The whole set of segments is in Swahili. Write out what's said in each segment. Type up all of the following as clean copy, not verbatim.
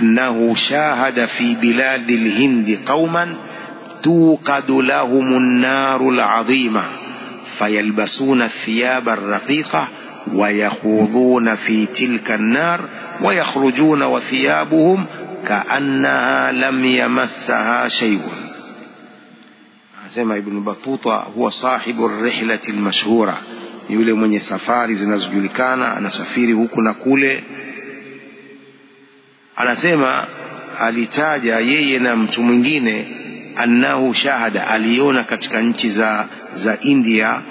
أنه شاهد في بلاد الهند قوما توقد لهم النار العظيمة فيلبسون الثياب الرقيقة ويخوضون في تلك النار ويخرجون وثيابهم كأنها لم يمسها شيء. سمع ابن بطوطة هو صاحب الرحلة المشهورة، yule mwenye safari zinazojulikana, anasafiri huku na kule. Anasema alitaja yeye na mtu mwingine, annahu shahada, aliona katika nchi za India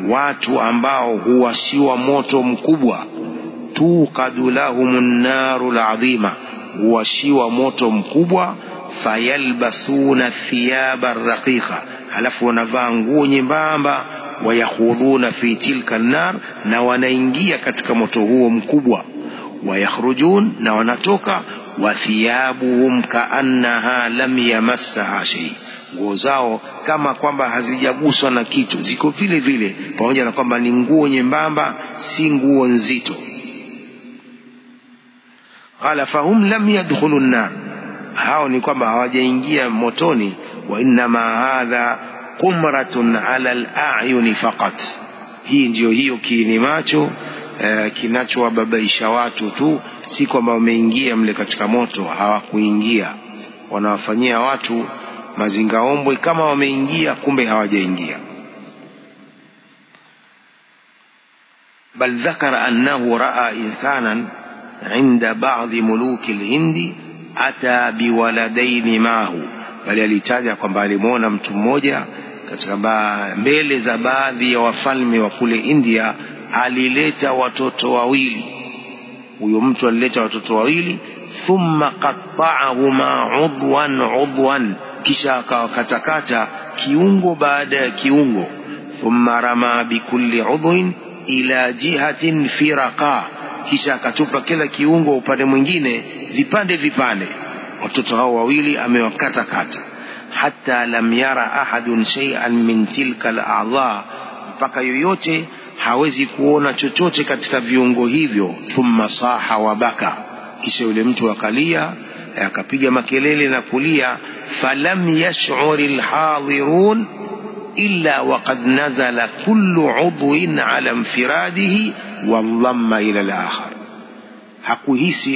watu ambao huwashiwa moto mkubwa, tuqadu lahumun narul azima, huwashiwa moto mkubwa, fayalbasuna thiyaba raqiqa, halafu wanavaa nguo nyembamba, wayakhudhuna fi tilka an-nar, na wanaingia katika moto huo mkubwa, wayakhrujun, na wanatoka, wa thiyabuhum kaannaha lam yamassaha shay, nguo zao kama kwamba hazijaguswa na kitu, ziko vile vile, pamoja na kwamba ni nguo nyembamba, si nguo nzito. Qala fahum lam yadkhulu an-nar, hao ni kwamba hawajaingia motoni, wa inma hadha qumratun ala al-a'yun faqat, hii ndio hiyo kiini macho kinachowababaisha watu tu, si kwamba wameingia mle katika moto. Hawakuingia, wanawafanyia watu mazingaombwe kama wameingia, kumbe hawajaingia. Bal dhakara annahu raa insanan inda ba'dhi muluki al-hindi ata biwaladaini mahu, bali alitaja kwamba alimuona mtu mmoja katika mbele za baadhi ya wafalme wa kule India, alileta watoto wawili. Huyo mtu alileta watoto wawili, thumma qatta'ahuma udwan, kisha akakatakata kiungo baada ya kiungo, thumma rama bikulli udwin ila jihatin firaqa, kisha akatupa kila kiungo upande mwingine vipande vipande. Watoto hao wawili amewakatakata, hatta lam yara ahadun shay'an min tilka al-a'dha, mpaka yoyote hawezi kuona chochote katika viungo hivyo. Thumma saha wa baka, kisha yule mtu akalia, akapiga makelele na kulia. Falam yash'ur al-hadirun illa waqad nazala kullu 'udwin 'ala infiradihi wallamma ila al-akhar,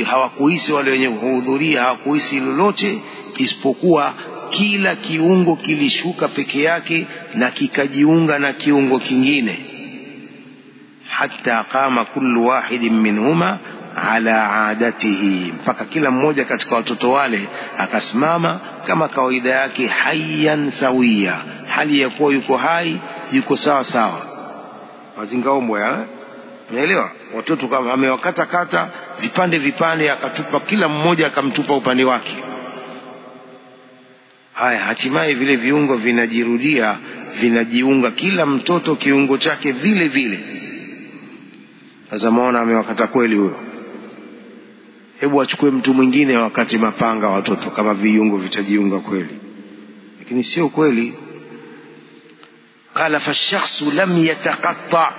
hawakuhisi wale wenye kuhudhuria, hawakuhisi lolote isipokuwa kila kiungo kilishuka peke yake na kikajiunga na kiungo kingine. Hatta qama kullu wahidin minhuma ala adatihi, mpaka kila mmoja katika watoto wale akasimama kama kawaida yake, hayyan sawiya, hali ya kuwa yuko hai, yuko sawa sawa. Mazingaombwe, unaelewa? Watoto kama amewakata vipande vipande, akatupa kila mmoja akamtupa upande wake. Haya, hatimaye vile viungo vinajirudia, vinajiunga, kila mtoto kiungo chake vile vile. Sasa maona amewakata kweli huyo. Hebu achukue mtu mwingine wakati mapanga watoto, kama viungo vitajiunga kweli, lakini sio kweli. Qala fa shakhsu lam yataqatta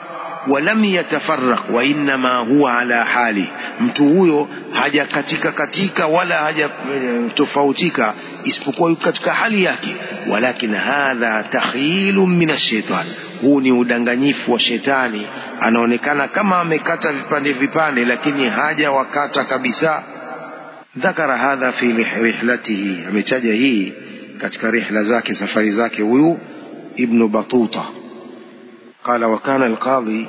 wa lam yatafarraq wa inma huwa ala hali, mtu huyo hajakatika wala hajatofautika, isipokuwa yuko katika hali yake. Walakin hadha takhyilun min ash-shaytan, huu ni udanganyifu wa shetani, anaonekana kama amekata vipande vipande, lakini haja wakata kabisa. Dhakara hadha fi rihlatihi, ametaja hii katika rihla zake, safari zake huyu Ibn Batuta. Qala wa kana al-qadhi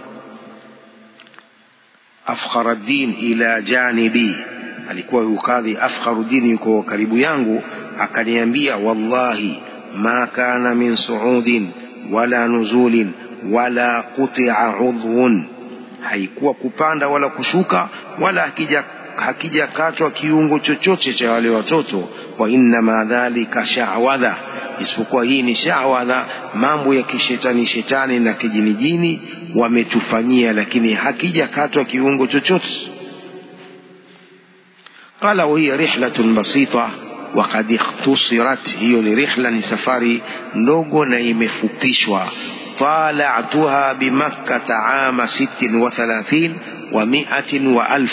Afkharuddin ila janibi, alikuwa huyu kadhi Afkharuddin yuko karibu yangu, akaniambia wallahi ma kana min su'udin wala nuzulin wala quti'a udhun, haikuwa kupanda wala kushuka, wala hakija katwa kiungo chochote cha wale watoto. Wa inma dhalika sha'wadha, isipokuwa hii ni sha'wadha, mambo ya kishetani na kijinijini wametufanyia, lakini hakija katwa kiungo chochote. Qala wa hiya rihlatun basita wa qad ikhtusirat, hiyo ni rihla, ni safari ndogo na imefupishwa. طالعتها بمكة عام 36 و100 و1000,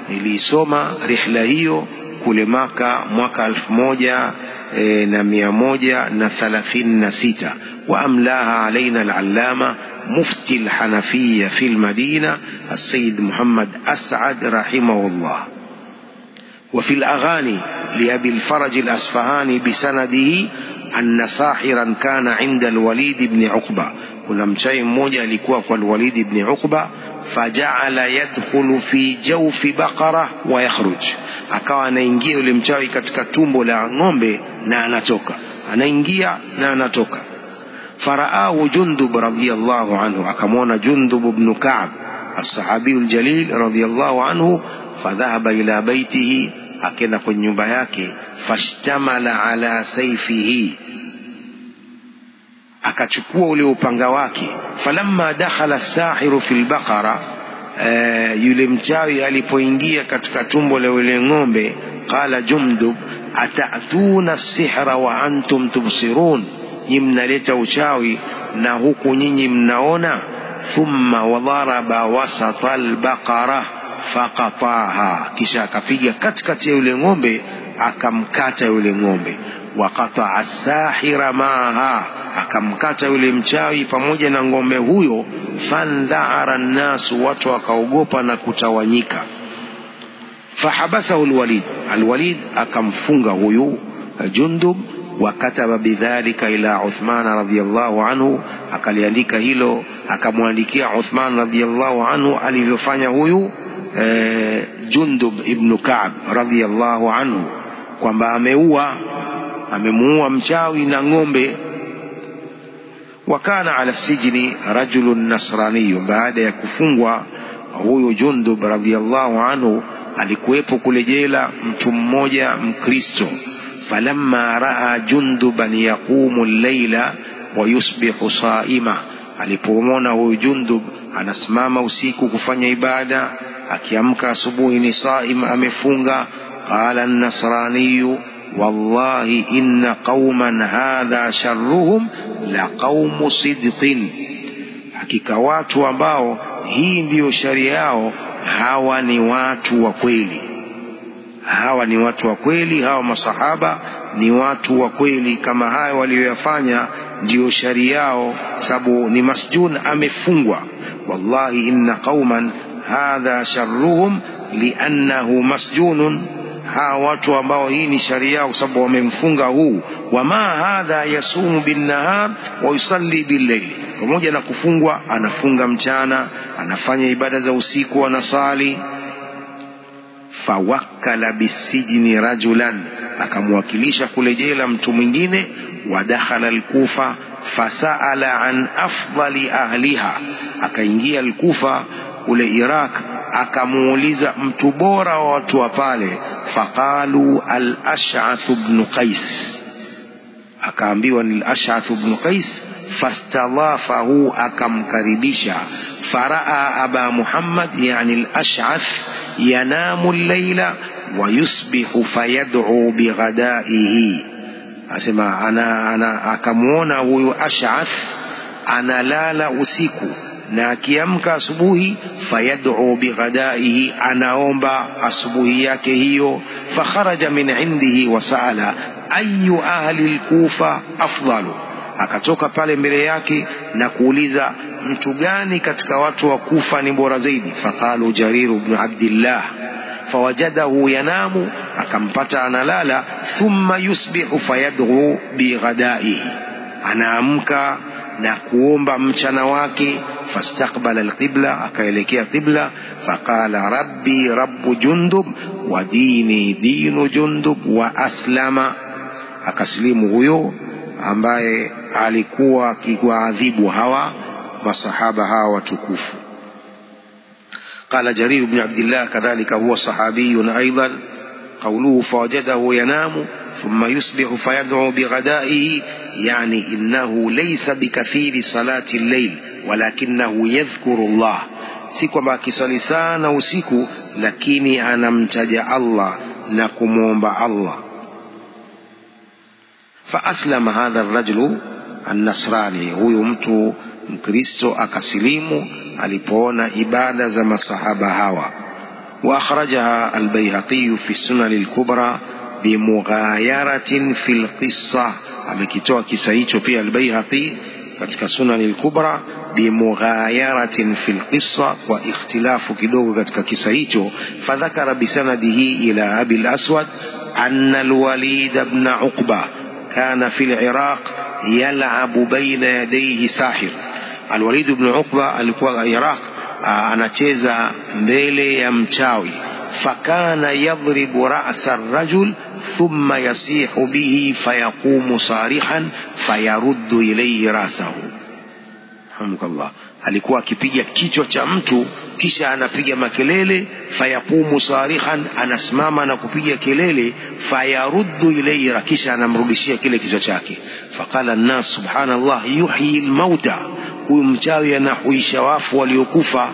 nilisoma rihla hiyo kule Maka mwaka 1136. وأملاها علينا العلامة مفتي الحنفية في المدينة السيد محمد أسعد رحمه الله. وفي الأغاني لأبي الفرج الأصفهاني بسنده أن ساحرا كان عند الوليد بن عقبة. kuna mchawi mmoja alikuwa kwa الوليد بن عقبة فجعل يدخل في جوف بقرة ويخرج. akawa anaingia yule mchawi katika tumbo la ng'ombe na anatoka, anaingia na anatoka. فرآه جندب رضي الله عنه, akamwona جندب بن كعب الصحابي الجليل رضي الله عنه. فذهب إلى بيته, akenda kwenye nyumba yake. Fashtamala ala sayfihi, akachukua ule upanga wake. Falamma dakhala as-sahiru fil baqara, yule mchawi alipoingia katika tumbo la yule ng'ombe, qala Jundub atatuna as-sihra wa antum tubsirun, mnaleta uchawi na huku nyinyi mnaona. Thumma wadaraba wasata al-baqara faqataha, kisha akapiga katikati ya yule ng'ombe akamkata yule ng'ombe. Waqata as-sahira maaha, akamkata yule mchawi pamoja na ng'ombe huyo. Fandhara an-nasu, watu wakaogopa na kutawanyika. Fahabasahu al-Walid, al-Walid akamfunga huyu Jundub. Wakataba bidhalika ila Uthman radhiyallahu anhu, akaliandika hilo akamwandikia Uthman radhiyallahu anhu alivyofanya huyu Jundub ibn Ka'b radhiyallahu anhu, kwamba amemuua mchawi na ng'ombe. Wakana ala sijni rajulun nasrani, baada ya kufungwa huyu Jundub radhiyallahu anhu alikuwepo kule jela mtu mmoja Mkristo. Falamma raa Junduban yaqumu al-layla wa yusbihu saima, alipomwona huyu Jundub anasimama usiku kufanya ibada, akiamka asubuhi ni saim, amefunga. Qala an-nasraniyu wallahi inna qauman hadha sharruhum la qaumu sidqin, hakika watu ambao hii ndiyo sharia yao, hawa ni watu wa kweli. Hawa ni watu wa kweli, hawa masahaba ni watu wa kweli. Kama haya walioyafanya ndiyo sharia yao, sababu ni masjun, amefungwa. Wallahi inna qauman hadha sharruhum liannahu masjunun, hawa watu ambao hii ni sharia yao sababu wamemfunga huu. Wama hadha yasumu bin nahar wa yusalli bil layl, pamoja na kufungwa anafunga mchana, anafanya ibada za usiku, anasali. Fawakkala bisijni rajulan, akamwakilisha kule jela mtu mwingine. Wadakhala al-Kufa fasaala an afdali ahliha, akaingia al-Kufa kule Iraq, akamuuliza mtu bora wa watu wa pale. Faqalu al-Ash'ath ibn Qais, akaambiwa ni al-Ash'ath ibn Qais. Fastadhafahu, akamkaribisha. Faraa aba Muhammad, yani al-Ash'ath, yanamu al-layla wa yusbihu fayad'u bighadaihi, asema akamuona huyu Ash'ath analala usiku na akiamka asubuhi, fayad'u bighadaihi, anaomba asubuhi yake hiyo. Fakharaja min indihi wa sa'ala ayu ahli al-Kufa afdalu, akatoka pale mbele yake na kuuliza mtu gani katika watu wa Kufa ni bora zaidi. Faqalu Jarir ibn Abdullah. Fawajadahu yanamu, akampata analala. Thumma yusbihu fayad'u bighadaihi, anaamka na kuomba mchana wake. Fastaqbala al-qibla, akaelekea qibla. Faqala rabbi rabbu Jundub wa dini dinu Jundub wa aslama, akaslimu huyo ambaye alikuwa akiwaadhibu hawa masahaba hawa watukufu. قال جرير بن عبد الله كذلك هو صحابي أيضا. قوله فوجده ينام ثم يصبح فيدعو بغدائه، يعني إنه ليس بكثير صلاة الليل ولكنه يذكر الله، siku ambao akisali sana usiku lakini anamtaja Allah na kumuomba Allah. فأسلم هذا الرجل النصراني, huyu mtu Mkristo akasilimu alipoona ibada za masahaba hawa. وأخرجها البيهقي في السنن الكبرى بمغايرة في القصة. amekitoa kisa hicho pia al-Baihaqi katika Sunan al-Kubra bimughayaratin fil qissa, kwa ikhtilafu kidogo katika kisa hicho. Fadhakara bisanadihi ila Abi al-Aswad anna al-Walid ibn Uqba kana fil Iraq yal'abu bayna yadayhi sahir. Al-Walid ibn Uqba alikuwa Iraq anacheza mbele ya mchawi. Fakana yadhribu ra'sa ar-rajul thumma yasihu bihi fayaqumu sarihan fayaruddu ilayhi rasahu. Hamdulillah, alikuwa akipiga kichwa cha mtu kisha anapiga makelele, fayaqumu sarihan, anasimama na kupiga kelele, fayaruddu ilayhi, kisha anamrudishia kile kichwa chake. Faqala an-nas subhanallah yuhyi al-mauta, huyu mchawi anahuisha wafu waliokufa.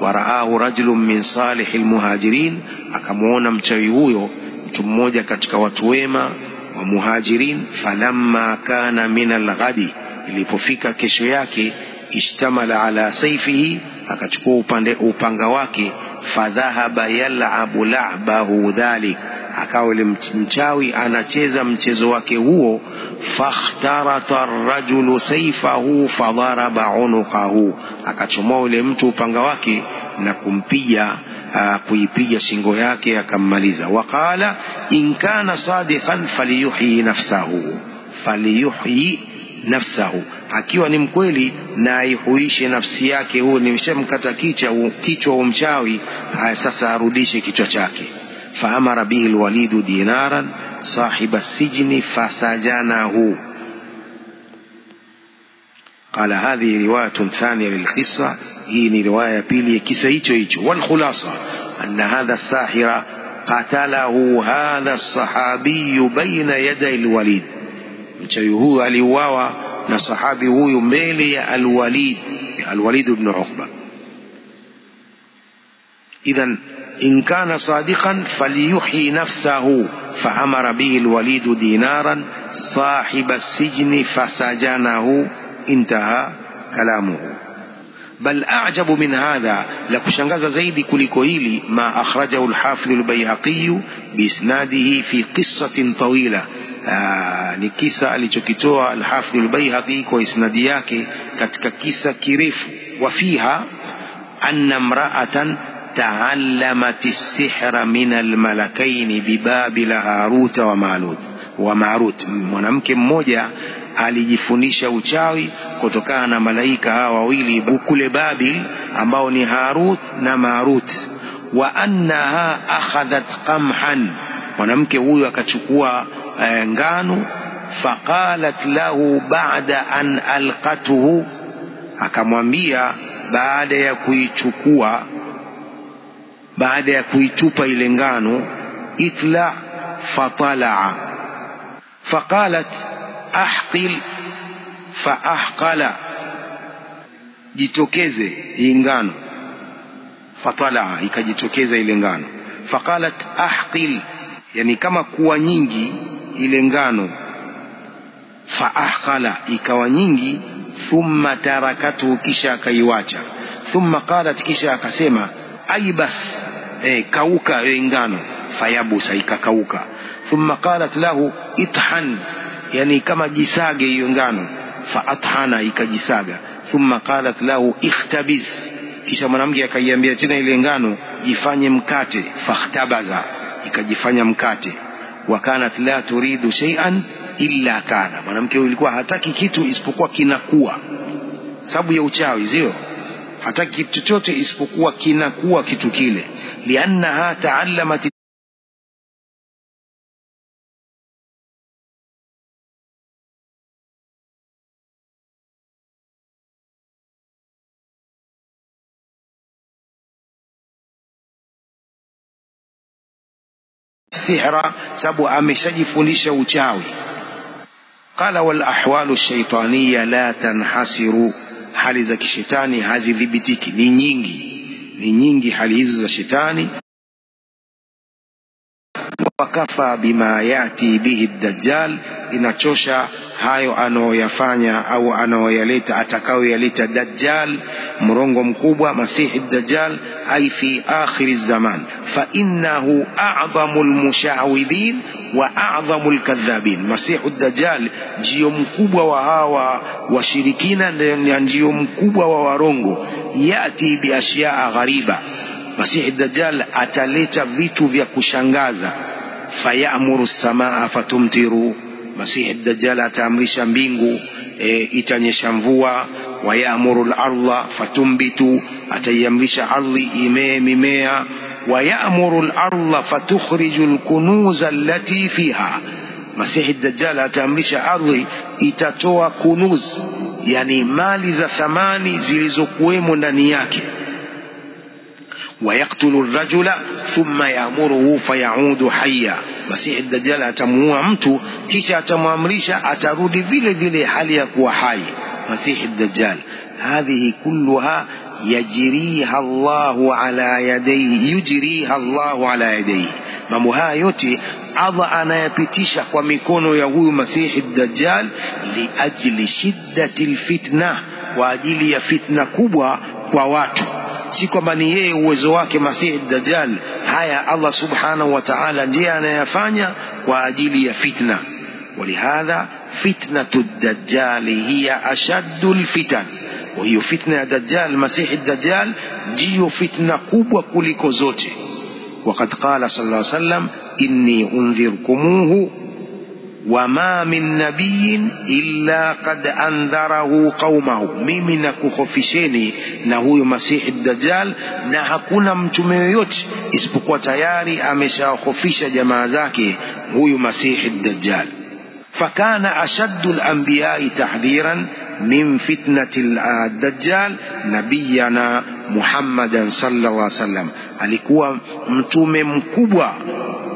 Waraahu rajulun min salihil muhajirin, akamuona mchawi huyo mtu mmoja katika watu wema wa muhajirin. Falamma kana min al-ghadi, ilipofika kesho yake, ishtamala ala sayfihi, akachukua upanga wake. Fadhahaba yal'abu la'bahu dhalik, akawa yule mchawi anacheza mchezo wake huo. Fakhtarata ar-rajulu sayfahu fadaraba unuqahu, akachomoa yule mtu upanga wake na kuipiga shingo yake akammaliza. Waqala in kana sadiqan falyuhyi nafsahu, akiwa ni mkweli na aihuishe nafsi yake. Huo nimeshamkata kichwa wa mchawi, sasa arudishe kichwa chake. Faamara bihi al-Walidu dinaran sahiba sijni fasajanahu. قال هذه رواية ثانية للقصة، هي رواية بيلي كيسا hicho. والخلاصة أن هذا الساحر قتله هذا الصحابي بين يدي الوليد. mchawi huyu aliuawa na sahabi huyu mbele ya al-Walid ibn Uqba. إذن إن كان صادقا فليحيي نفسه. فأمر به الوليد دينارا صاحب السجن فسجنه. انتهى كلامه. بل أعجب من هذا، لكشنغز زيد كلكويلي ما أخرجه الحافظ البيهقي بإسناده في قصة طويلة. ni kisa alichokitoa al-Hafidh al-Baihaqi kwa isnadi yake katika kisa kirefu. Wafiha anna imra'atan ta'allamat as-sihra min al-malakaini bibabil Harut wa Marut. Mwanamke mmoja alijifundisha uchawi kutokana na malaika hawa wawili kule Babil ambao ni Harut na Marut. Wa annaha akhadhat qamhan, mwanamke huyu akachukua ngano. Faqalat lahu ba'da an alqatuhu, akamwambia baada ya kuitupa ile ngano, itla fatala. Faqalat ahqil faahqala, jitokeze hii ngano. Fatala, ikajitokeza ile ngano. Faqalat ahqil, yani kama kuwa nyingi ile ngano. Faahqala, ikawa nyingi. Thumma tarakatu, kisha akaiwacha. Thumma qalat, kisha akasema aibas, kauka ngano. Fayabusa, ikakauka. Thumma qalat lahu ithan, yani kama jisage hiyo ngano. Faathana, ikajisaga. Thumma qalat lahu ikhtabiz, kisha mwanamke akaiambia tena ile ngano jifanye mkate. Fakhtabaza, ikajifanya mkate. Wa kanat la turidu shay'an illa kana, mwanamke huyu alikuwa hataki kitu isipokuwa kinakuwa. Sababu ya uchawi, sio? Hataki kitu chochote isipokuwa kinakuwa kitu kile. Liannaha ta'allamat sihra, sababu ameshajifundisha uchawi. Qala wal ahwalu shaytaniya la tanhasiru, hali za kishetani hazidhibitiki, ni nyingi hali hizo za shetani. Wakafa bima yati bihi ad-dajjal, inachosha hayo anaoyafanya au anaoyaleta atakayoyaleta Dajjal, mrongo mkubwa Masihi Dajjal, ay fi akhir zaman, fa innahu a'zamul musha'widhin wa a'zamul kadhabin. Masihi Dajjal ndio mkubwa wa hawa washirikina, ndio mkubwa wa warongo. Yati bi ashya'a ghariba, Masihi Dajjal ataleta vitu vya kushangaza. Fayamuru samaa fatumtiru, Masihi Dajjal ataamrisha mbingu itanyesha mvua. Wayamuru al-ardha fatumbitu, ataiamrisha ardhi imee mimea. Wayamuru al-ardha fatukhriju al-kunuza allati fiha, Masihi Dajjal ataamrisha ardhi itatoa kunuz, yani mali za thamani zilizokuwemo ndani yake. ويقتل الرجل ثم يأمره فيعود حيا, Masihi Dajjal atamuua mtu kisha atamwamrisha atarudi vile vile hali ya kuwa hai. Masihi Dajjal hadhihi kulluha yajriha Allahu ala yadayhi, yujriha Allahu ala yadayhi. Mambo haya yote Allah anayapitisha kwa mikono ya huyu Masihi Dajjal, li ajli shiddatil fitna, kwa ajili ya fitna kubwa kwa watu. Si kwamba ni yeye uwezo wake Masihi Dajjal, haya Allah subhanahu wa ta'ala ndiye anayafanya kwa ajili ya fitna. Walihadha fitnatu Dajjal hiya ashaddul fitan, wa hiyo fitna ya Dajjal, Masihi Dajjal ndiyo fitna kubwa kuliko zote. Waqad qala sallallahu alayhi wasallam, inni unzirkumuhu wama min nabiyyin illa qad andharahu qaumahu, mimi nakukhofisheni na huyo Masihi Dajjal, na hakuna mtume yoyote isipokuwa tayari ameshawahofisha jamaa zake huyo Masihi Dajjal. Fakana ashaddu al-anbiya'i tahdhiran min fitnati al-Dajjal nabiyana Muhammadan sallallahu alaihi wasallam, alikuwa mtume mkubwa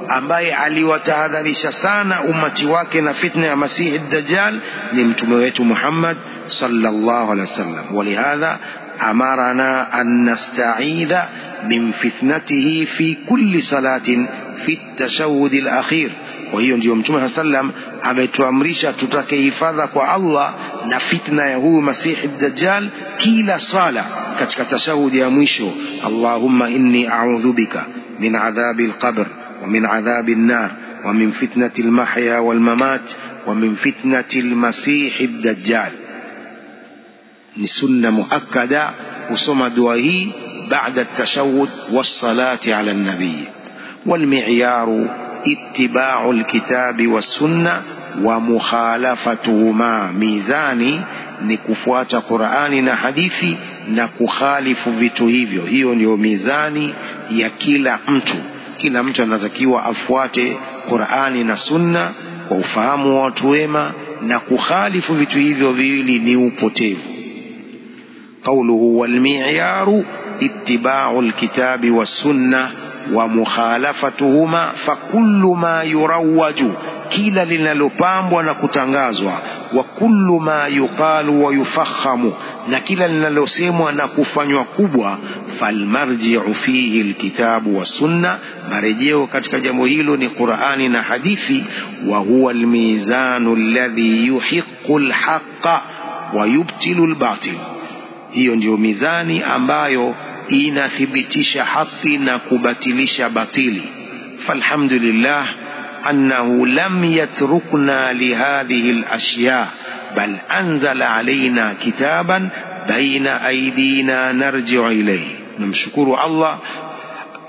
ambaye aliwatahadharisha sana umati wake na fitna ya Masihi Dajjal ni mtume wetu Muhammad sallallahu alaihi wasallam. Walihadha amarana an nasta'idha min fitnatihi fi kulli salatin fi at-tashahhud al-akhir. Kwa hiyo ndio mtume sallam ametuamrisha tutake hifadha kwa Allah na fitna ya huyu Masihi Dajjal kila sala katika tashahudi ya mwisho. Allahumma inni a'udhu bika min adhabi al-qabr ومن عذاب النار ومن فتنة المحيا والممات ومن فتنة المسيح الدجال. نسنة مؤكدة وصم دعائه بعد التشهد والصلاة على النبي. والمعيار اتباع الكتاب والسنة ومخالفتهما, ميزاني نكفوات قرآن حديثي نكخالف vitu hivyo. Hiyo ndio mizani ya kila mtu. Kila mtu anatakiwa afuate Qur'ani na Sunna kwa ufahamu wa watu wema, na kukhalifu vitu hivyo viwili ni upotevu. Qawluhu wal mi'yaru ittiba'u al-kitabi was-sunnah wa mukhalafatuhuma, fa kullu ma yurawwaju, kila linalopambwa na kutangazwa, wa kullu ma yuqalu wa yufakhamu, na kila linalosemwa na kufanywa kubwa, falmarji'u fihi alkitabu was-sunna, marejeo katika jambo hilo ni Qur'ani na hadithi. Wa huwa almizanu alladhi yuhiqqu alhaqqa wa yubtilu albatil, hiyo ndio mizani ambayo inathibitisha haki na kubatilisha batili. Falhamdulillah annahu lam yatrukna lihadhihi alashya bal anzala alaina kitaban baina aidina narji'u ilayhi. Namshukuru Allah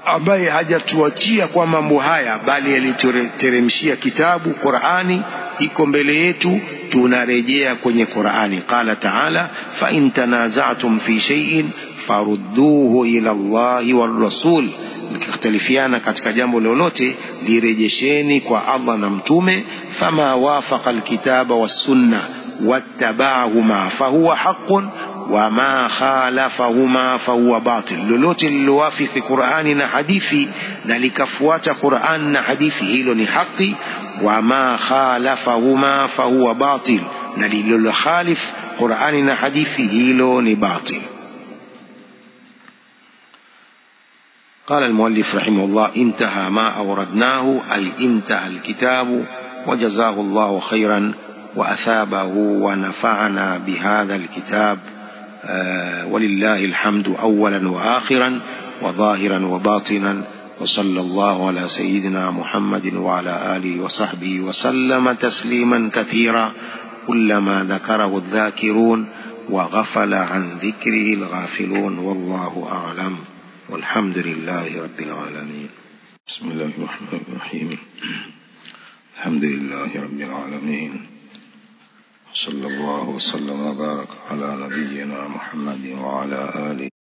ambaye hajatuachia kwa mambo haya, bali aliteremshia kitabu Qur'ani iko mbele yetu, tunarejea kwenye Qur'ani. Qala ta'ala, fa in tanaza'tum fi shay'in farudduhu ila Allahi war rasul, mkikhtalifiana katika jambo lolote lirejesheni kwa Allah na mtume. Fama wafaqa alkitaba was sunna wattaba'ahuma fahuwa haqqun wa ma khalafahuma fahuwa batil, lolote lilowafiki Qur'ani na hadithi na likafuata Qur'an na hadithi, hilo ni haki. Wa ma khalafahuma fahuwa batil, na lililokhalif Qur'ani na hadithi hilo ni batil. قال المؤلف رحمه الله انتهى ما أوردناه، أي انتهى الكتاب، وجزاه الله خيرا وأثابه ونفعنا بهذا الكتاب، ولله الحمد أولا وآخرا وظاهرا وباطنا. وصلى الله على سيدنا محمد وعلى آله وصحبه وسلم تسليما كثيرا، كلما ذكره الذاكرون وغفل عن ذكره الغافلون. والله أعلم، والحمد لله رب العالمين. بسم الله الرحمن الرحيم. الحمد لله رب العالمين، صلى الله وسلم وبارك على نبينا محمد وعلى آله